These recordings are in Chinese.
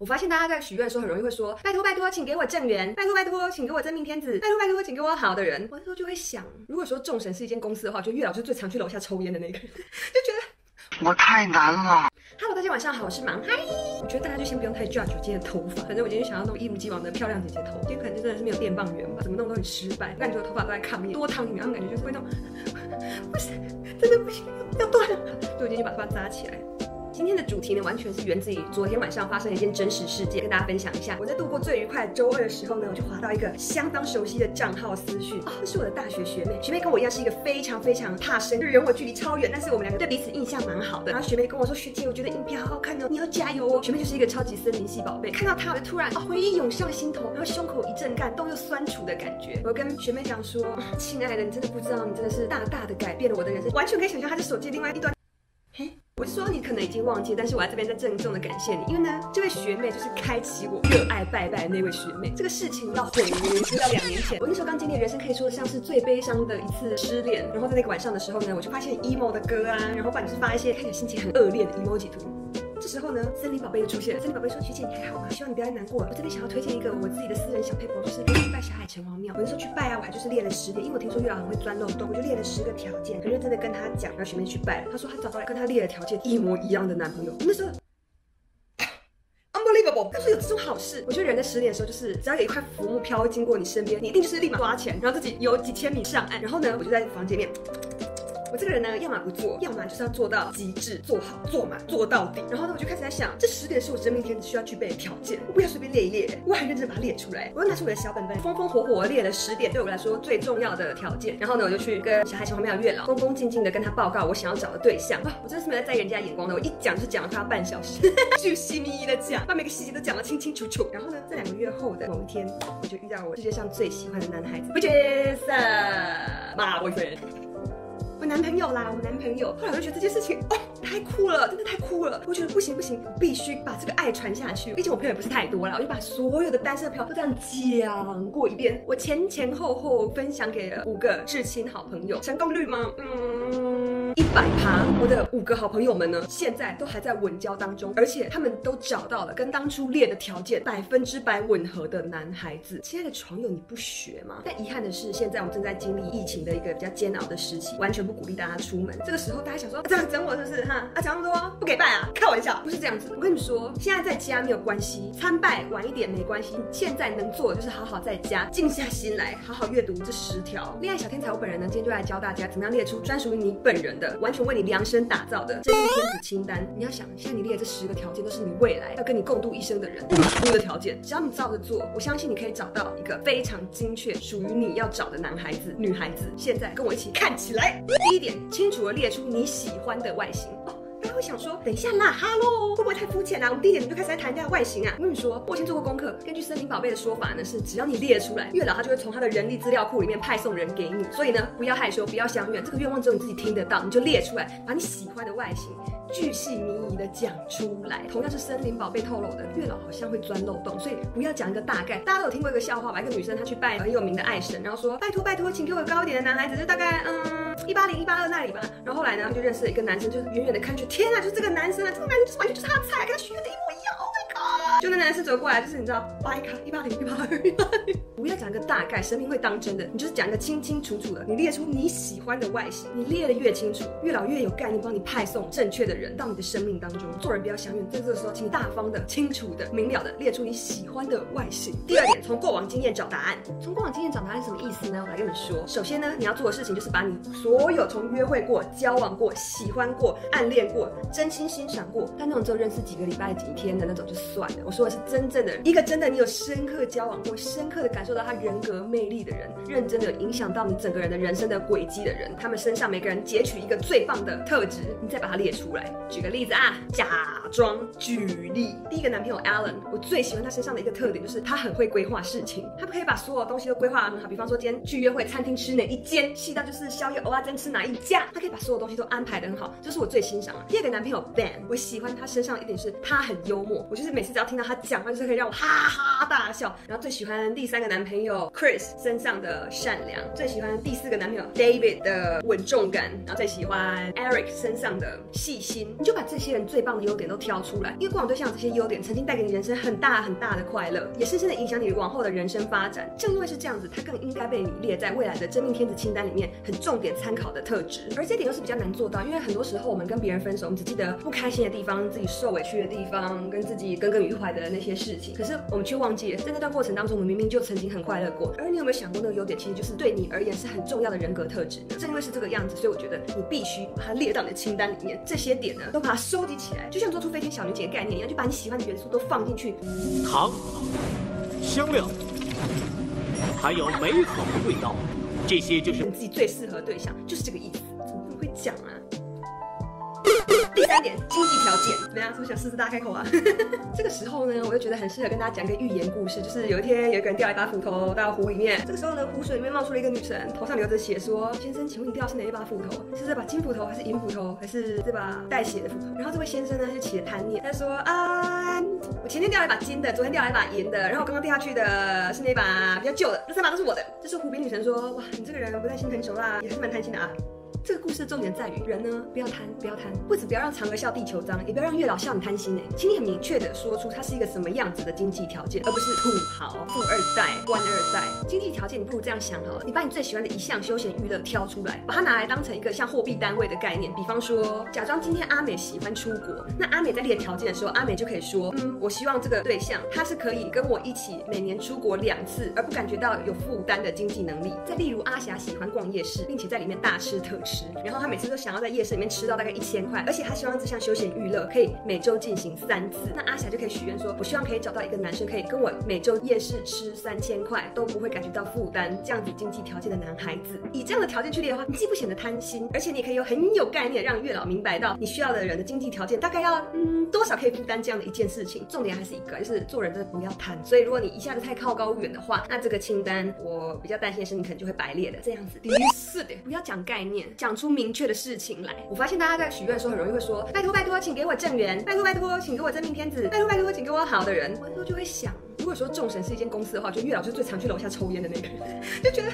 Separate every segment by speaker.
Speaker 1: 我发现大家在许愿的时候很容易会说，拜托拜托，请给我正缘，拜托拜托，请给我真命天子，拜托拜托，请给我好的人。我那时候就会想，如果说众神是一间公司的话，我觉得月老是最常去楼下抽烟的那个人，就觉得
Speaker 2: 我太难了。
Speaker 1: Hello， 大家晚上好，我是忙嗨。我觉得大家就先不用太 judge 我今天的头发，反正我今天想要弄一如既往的漂亮姐姐头，今天可能就真的是没有电棒圆吧，怎么弄都很失败，感觉我头发都在抗议，多烫一点，然后感觉就是会那种，不是，真的不行，要断了，所以我今天就把头发扎起来。今天的主题呢，完全是源自于昨天晚上发生的一件真实事件，跟大家分享一下。我在度过最愉快的周二的时候呢，我就滑到一个相当熟悉的账号私讯，这是我的大学学妹。学妹跟我一样是一个非常非常怕生，人我距离超远，但是我们两个对彼此印象蛮好的。然后学妹跟我说，学姐，我觉得影片好好看哦，你要加油哦。学妹就是一个超级森林系宝贝，看到她我就突然回忆涌上心头，然后胸口一阵感动又酸楚的感觉。我跟学妹讲说，亲爱的，你真的不知道，你真的是大大的改变了我的人生，完全可以想象她的手机另外一端。我就说你可能已经忘记，但是我在这边再郑重的感谢你，因为呢，这位学妹就是开启我热爱拜拜的那位学妹。这个事情要回溯到2年前，我那时候刚经历人生可以说得像是最悲伤的一次失恋，然后在那个晚上的时候呢，我就发现 emo 的歌啊，然后不然就是发一些看起来心情很恶劣的 emoji 图。这时候呢，森林宝贝就出现了。森林宝贝说：“学姐你还好吗？希望你不要再难过了。我这边想要推荐一个我自己的私人小配博，就是去拜霞海城隍庙。我那时候去拜啊，我还就是列了10点，因为我听说月老很会钻漏洞，我就列了10个条件，很认真的跟他讲。然后学妹去拜了，她说她找到了跟她列的条件一模一样的男朋友。那时候。” Unbelievable！ 他说有这种好事，我觉得人在失恋的时候，就是只要有一块浮木飘经过你身边，你一定就是立马抓钱，然后自己有几千米上岸。然后呢，我就在房间里面。我这个人呢，要么不做，要么就是要做到极致，做好做满做到底。然后呢，我就开始在想，这10点是我真命天子需要具备的条件，我不要随便列一列，我很认真把它列出来。我又拿出我的小本本，风风火火列了10点对我来说最重要的条件。然后呢，我就去跟小海城隍庙月老恭恭敬敬的跟他报告我想要找的对象。我真的是没有在意人家眼光的，我一讲就是讲了他半小时，巨细靡遗的讲，把每个细节都讲得清清楚楚。然后呢，在2个月后的某一天，我就遇到我世界上最喜欢的男孩子，which is my boyfriend。我男朋友啦，我男朋友。后来我就觉得这件事情太酷了，真的太酷了。我觉得不行不行，我必须把这个爱传下去。毕竟我朋友也不是太多啦，我就把所有的单身的朋友都这样讲过一遍。我前后分享给了5个至亲好朋友，成功率吗？100%。我的5个好朋友们呢，现在都还在稳交当中，而且他们都找到了跟当初列的条件100%吻合的男孩子。亲爱的床友，你不学吗？但遗憾的是，现在我们正在经历疫情的一个比较煎熬的时期，完全不鼓励大家出门。这个时候大家想说，这样整我是不是？讲那么多不给拜啊？开玩笑，不是这样子。我跟你说，现在在家没有关系，参拜晚一点没关系。现在能做的就是好好在家静下心来，好好阅读这10条恋爱小天才。我本人呢，今天就来教大家怎么样列出专属于你本人的，完全为你量身打造的真命天子清单。你要想，现在你列的这10个条件都是你未来要跟你共度一生的人的条件，只要你照着做，我相信你可以找到一个非常精确属于你要找的男孩子、女孩子。现在跟我一起看起来。第1点，清楚的列出你喜欢的外形。大家会想说，等一下啦，哈喽，会不会太肤浅啦？我们第1点就开始来谈一下外形啊。我跟你说，我已经做过功课，根据森林宝贝的说法呢，是只要你列出来，月老他就会从他的人力资料库里面派送人给你。所以呢，不要害羞，不要相怨，这个愿望只有你自己听得到，你就列出来，把你喜欢的外形巨细靡遗的讲出来。同样是森林宝贝透露的，月老好像会钻漏洞，所以不要讲一个大概。大家都有听过一个笑话吧？一个女生她去拜很有名的爱神，然后说拜托拜托，请给我高一点的男孩子，就大概180、182那里吧。然后后来呢，就认识了一个男生，就是远远的看去，天啊，就是这个男生啊，这个男生就是完全就是他的菜，跟他许愿的一模一样。Oh my god！就那男生走过来，就是你知道，8卡、180、182。不要讲一个大概，神明会当真的。你就是讲一个清清楚楚的，你列出你喜欢的外形，你列的越清楚，月老越有概念帮你派送正确的人到你的生命当中。做人不要相怨，在这个时候，请大方的、清楚的、明了的列出你喜欢的外形。第2点，从过往经验找答案。从过往经验找答案是什么意思呢？我来跟你说。首先呢，你要做的事情就是把你所有从约会过、交往过、喜欢过、暗恋过、真心欣赏过，但那种只有认识几个礼拜、几天的那种就算了。我说的是真正的一个真的你有深刻交往过、深刻的感受到他人格魅力的人，认真的影响到你整个人的人生的轨迹的人，他们身上每个人截取一个最棒的特质，你再把它列出来。举个例子啊，假装举例。第1个男朋友 Alan， 我最喜欢他身上的一个特点就是他很会规划事情，他可以把所有东西都规划得很好。比方说今天去约会，餐厅吃哪一间，细到就是宵夜蚵仔煎吃哪一家，他可以把所有东西都安排得很好，这是我最欣赏的。第2个男朋友 Ben， 我喜欢他身上一点是他很幽默，我就是每次只要听到到他讲话就是可以让我哈哈大笑。然后最喜欢第3个男朋友 Chris 身上的善良，最喜欢第4个男朋友 David 的稳重感，然后最喜欢 Eric 身上的细心。你就把这些人最棒的优点都挑出来，因为过往对象这些优点曾经带给你人生很大很大的快乐，也深深的影响你往后的人生发展。正因为是这样子，它更应该被你列在未来的真命天子清单里面很重点参考的特质。而这点又是比较难做到，因为很多时候我们跟别人分手，我们只记得不开心的地方、自己受委屈的地方，跟自己耿耿于怀的那些事情，可是我们却忘记了，在那段过程当中，我们明明就曾经很快乐过。而你有没有想过，那个优点其实就是对你而言是很重要的人格特质呢？正因为是这个样子，所以我觉得你必须把它列到你的清单里面，这些点呢都把它收集起来，就像做出飞天小女警的概念一样，就把你喜欢的元素都放进去。
Speaker 2: 糖、香料，还有美好的味道，这些就是
Speaker 1: 你自己最适合的对象，就是这个意思。怎么这么会讲啊？第3点，经济条件怎么样？是不是想狮子大开口啊？这个时候呢，我就觉得很适合跟大家讲一个寓言故事，就是有一天有一个人掉了一把斧头到湖里面，这个时候呢，湖水里面冒出了一个女神，头上流着血，说：“先生，请问你掉的是哪一把斧头？是这把金斧头，还是银斧头，还是这把带血的斧头？”然后这位先生呢就起了贪念，他说：“啊，我前天掉了一把金的，昨天掉了一把银的，然后刚刚掉下去的是那把比较旧的，这3把都是我的。”这时候湖边女神说：“哇，你这个人不太心疼熟啦，也还是蛮贪心的啊。”这个故事的重点在于，人呢不要贪，不要贪，不止不要让嫦娥笑地球脏，也不要让月老笑你贪心请你很明确的说出它是一个什么样子的经济条件，而不是土豪、富2代、官2代。经济条件你不如这样想好了，你把你最喜欢的一项休闲娱乐挑出来，把它拿来当成一个像货币单位的概念。比方说，假装今天阿美喜欢出国，那阿美在列条件的时候，阿美就可以说，我希望这个对象他是可以跟我一起每年出国2次，而不感觉到有负担的经济能力。再例如阿霞喜欢逛夜市，并且在里面大吃特吃，然后他每次都想要在夜市里面吃到大概1000块，而且他希望这项休闲娱乐可以每周进行3次。那阿霞就可以许愿说，我希望可以找到一个男生可以跟我每周夜市吃3000块都不会感觉到负担，这样子经济条件的男孩子。以这样的条件去列的话，你既不显得贪心，而且你也可以很有概念，让月老明白到你需要的人的经济条件大概要多少可以负担这样的一件事情。重点还是一个，就是做人真的不要贪。所以如果你一下子太靠高远的话，那这个清单我比较担心的是你可能就会白列的这样子。第4点，不要讲概念，讲出明确的事情来。我发现大家在许愿的时候很容易会说，拜托拜托，请给我正缘，拜托拜托，请给我真命天子，拜托拜托，请给我好的人。我那时候就会想，如果说众神是一间公司的话，我觉得月老就是最常去楼下抽烟的那个人，就觉得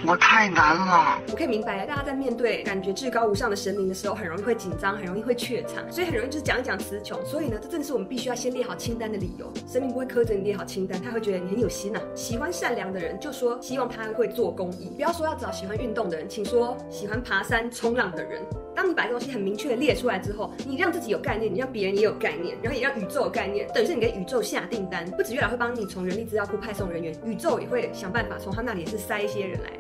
Speaker 3: 我太难了。
Speaker 1: 我可以明白，大家在面对感觉至高无上的神明的时候，很容易会紧张，很容易会怯场，所以很容易就是讲一讲词穷。所以呢，这正是我们必须要先列好清单的理由。神明不会苛责你列好清单，他会觉得你很有心啊。喜欢善良的人，就说希望他会做公益，不要说要找喜欢运动的人，请说喜欢爬山、冲浪的人。当你把这东西很明确的列出来之后，你让自己有概念，你让别人也有概念，然后也让宇宙有概念，等于是你给宇宙下订单。不止月老会帮你从人力资料库派送人员，宇宙也会想办法从他那里也是塞一些人来的。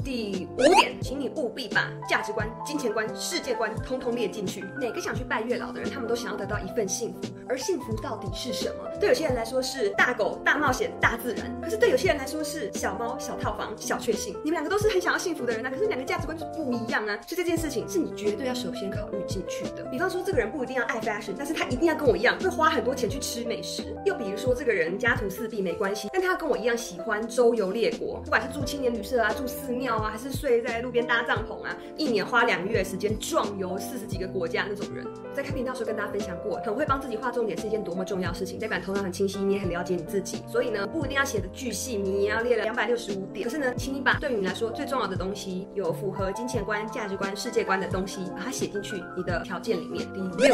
Speaker 1: 第5点，请你务必把价值观、金钱观、世界观通通列进去。哪个想去拜月老的人，他们都想要得到一份幸福。而幸福到底是什么？对有些人来说是大狗、大冒险、大自然，可是对有些人来说是小猫、小套房、小确幸。你们两个都是很想要幸福的人啊，可是2个价值观就不一样啊。所以这件事情是你绝对要首先考虑进去的。比方说，这个人不一定要爱 fashion， 但是他一定要跟我一样会花很多钱去吃美食。又比如说，这个人家徒4壁没关系，但他要跟我一样喜欢周游列国，不管是住青年旅社啊、住寺庙啊，还是睡在路边搭帐篷啊，一年花2个月的时间壮游40几个国家那种人。在开频道的时候跟大家分享过，很会帮自己画重点是一件多么重要的事情，代表头脑很清晰，你也很了解你自己。所以呢，不一定要写的巨细靡遗，要列了265点。可是呢，请你把对于你来说最重要的东西，有符合金钱观、价值观、世界观的东西，把它写进去你的条件里面。第6点，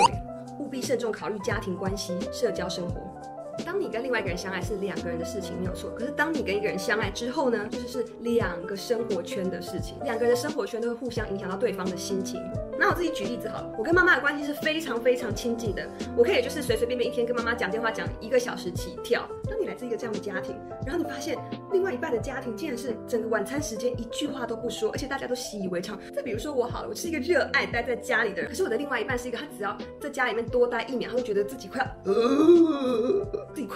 Speaker 1: 务必慎重考虑家庭关系、社交生活。当你跟另外一个人相爱是2个人的事情没有错，可是当你跟一个人相爱之后呢，就是2个生活圈的事情，2个人的生活圈都会互相影响到对方的心情。那我自己举例子好了，我跟妈妈的关系是非常非常亲近的，我可以就是随随便便一天跟妈妈讲电话讲1个小时起跳。当你来自一个这样的家庭，然后你发现另外一半的家庭竟然是整个晚餐时间1句话都不说，而且大家都习以为常。再比如说我好了，我是一个热爱待在家里的人，可是我的另外一半是一个他只要在家里面多待1秒，他会觉得自己快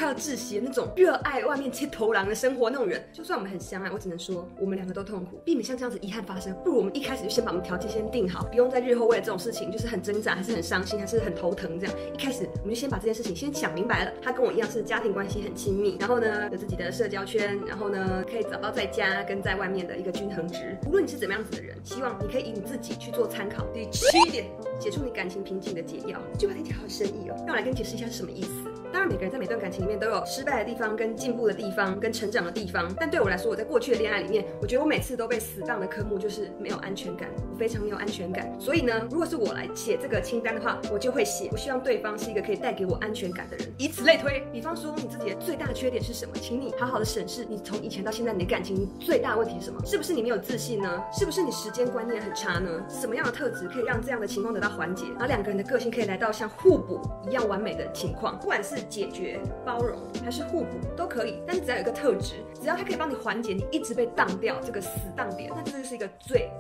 Speaker 1: 要窒息的那种热爱外面切头狼的生活那种人。就算我们很相爱，我只能说我们2个都痛苦。避免像这样子遗憾发生，不如我们一开始就先把我们条件先定好，不用在日后为了这种事情就是很挣扎，还是很伤心，还是很头疼这样。一开始我们就先把这件事情先想明白了，他跟我一样是家庭关系很亲密，然后呢有自己的社交圈，然后呢可以找到在家跟在外面的一个均衡值。无论你是怎么样子的人，希望你可以以你自己去做参考。第7点，写出你感情瓶颈的解药。这句话听起来好有深意哦，让我来跟你解释一下是什么意思。当然，每个人在每段感情里面都有失败的地方、跟进步的地方、跟成长的地方。但对我来说，我在过去的恋爱里面，我觉得我每次都被死当的科目就是没有安全感，我非常没有安全感。所以呢，如果是我来写这个清单的话，我就会写，我希望对方是一个可以带给我安全感的人，以此类推。比方说，你自己的最大的缺点是什么？请你好好的审视你从以前到现在你的感情最大的问题是什么？是不是你没有自信呢？是不是你时间观念很差呢？什么样的特质可以让这样的情况得到缓解？然后两个人的个性可以来到像互补一样完美的情况，不管是解决、包容还是互补都可以。但是只要有一个特质，只要它可以帮你缓解你一直被当掉这个死当点，那这就是一个最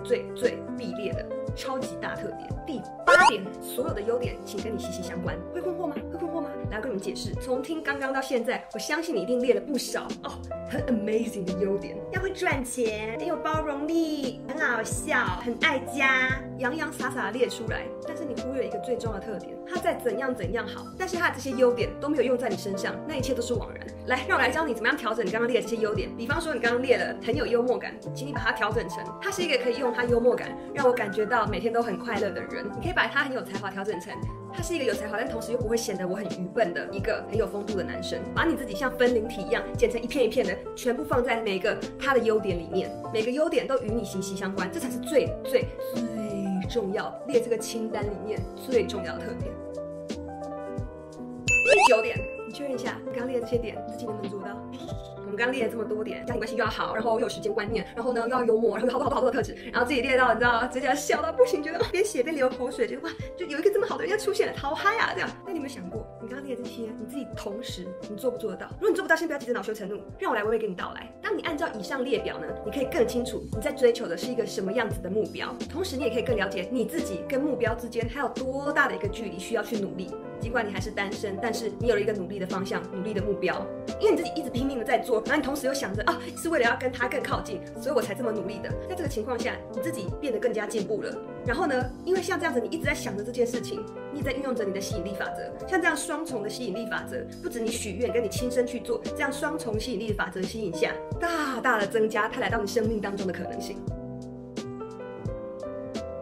Speaker 1: 必列的超级大特点。第8点，所有的优点请跟你息息相关。会困惑吗？会困惑吗？来，我跟你们解释。从听刚刚到现在，我相信你一定列了不少哦，很 amazing 的优点，要会赚钱，很有包容力，很好笑，很爱家，洋洋洒洒列出来。但是你忽略一个最重要的特点，他再怎样好，但是他的这些优点都没有用在你身上，那一切都是枉然。来，让我来教你怎么样调整你刚刚列的这些优点。比方说，你刚刚列了很有幽默感，请你把它调整成他是一个可以用他幽默感让我感觉到每天都很快乐的人。你可以把他很有才华调整成他是一个有才华，但同时又不会显得我很愚笨的一个很有风度的男生。把你自己像分灵体一样剪成一片一片的，全部放在每个他的优点里面，每个优点都与你息息相关，这才是最重要，列这个清单里面最重要的特点。第9点，你确认一下你刚刚列的这些点自己能不能做到。我们刚刚列了这么多点，家庭关系又要好，然后又有时间观念，然后呢又要幽默，然后有好多的特质，然后自己列到你知道直接笑到不行，觉得边写边流口水，觉得哇，就有一个这么好的人要出现了，好嗨啊这样。那你有没有想过，你刚刚列的这些，你自己同时你做不做得到？如果你做不到，先不要急着恼羞成怒，让我来娓娓给你道来。当你按照以上列表呢，你可以更清楚你在追求的是一个什么样子的目标，同时你也可以更了解你自己跟目标之间还有多大的一个距离需要去努力。尽管你还是单身，但是你有了一个努力的方向，努力的目标，因为你自己一直拼命的在做，然后你同时又想着啊，是为了要跟他更靠近，所以我才这么努力的。在这个情况下，你自己变得更加进步了。然后呢，因为像这样子，你一直在想着这件事情，你也在运用着你的吸引力法则。像这样双重的吸引力法则，不止你许愿跟你亲身去做，这样双重吸引力的法则吸引下，大大的增加它来到你生命当中的可能性。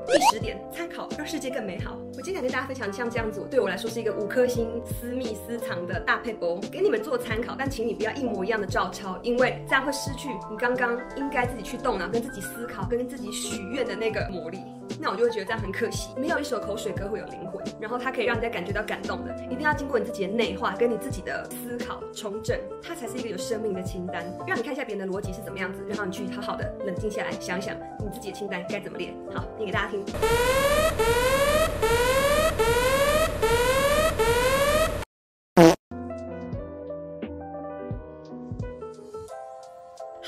Speaker 1: 第10点，参考让世界更美好。我今天想跟大家分享像这样子，对我来说是一个5颗星私密私藏的大撇步，给你们做参考，但请你不要一模一样的照抄，因为这样会失去你刚刚应该自己去动脑、跟自己思考、跟自己许愿的那个魔力。那我就会觉得这样很可惜。没有一首口水歌会有灵魂，然后它可以让人家感觉到感动的，一定要经过你自己的内化跟你自己的思考重整，它才是一个有生命的清单。让你看一下别人的逻辑是怎么样子，然后你去好好的冷静下来，想一想你自己的清单该怎么列。好，念给大家听。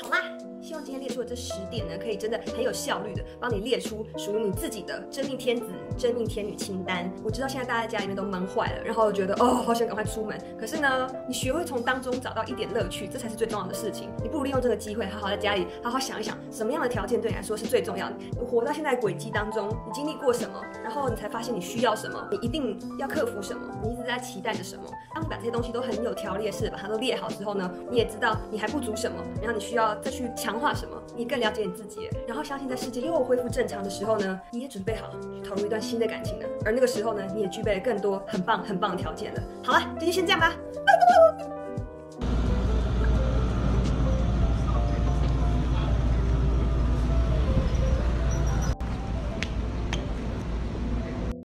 Speaker 1: 好啦，希望今天列出的这10点呢，可以真的很有效率的帮你列出属于你自己的真命天子、真命天女清单。我知道现在大家在家里面都闷坏了，然后觉得哦，好想赶快出门。可是呢，你学会从当中找到一点乐趣，这才是最重要的事情。你不如利用这个机会，好好在家里好好想一想，什么样的条件对你来说是最重要的。你活到现在轨迹当中，你经历过什么，然后你才发现你需要什么，你一定要克服什么，你一直在期待着什么。当你把这些东西都很有条列式的把它都列好之后呢，你也知道你还不足什么，然后你需要再去强化什么，你更了解你自己，然后相信在世界又恢复正常的时候呢，你也准备好去投入一段新的感情了。而那个时候呢，你也具备了更多很棒的条件了。好了，今天先这样吧，拜拜。